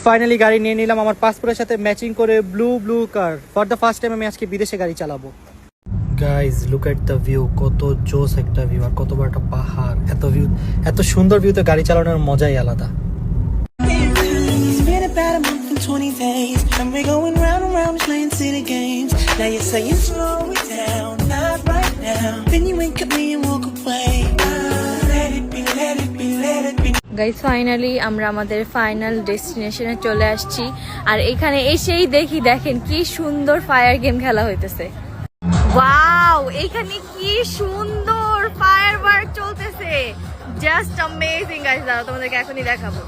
Finally গাড়ি নিয়ে নিলাম আমার পাসপোর্টের সাথে ম্যাচিং করে blue car. For the first time আমি আজকে বিদেশে গাড়ি চালাবো। Guys look at the view, কত জোস একটা ভিউ, আর কত বড় একটা পাহাড়। এত সুন্দর ভিউতে গাড়ি চালানোর মজাই আলাদা। About a month and 20 days, and we're going round and round playing silly games. Now you're saying slow it down, not right now. Then you wink at me and walk away. Let it be, let it be, let it be. Guys finally আমরা আমাদের final ডেস্টিনেশনে চলে আসছি। আর এখানে এসেই দেখেন কি সুন্দর fire game খেলা হইতেছে। ওয়াও, এখানে কি সুন্দর ফায়ারওয়ার্ক চলতেছে, জাস্ট অ্যামেজিং গাইস। দাঁড়াও তোমাদেরকে এখনই দেখাবো।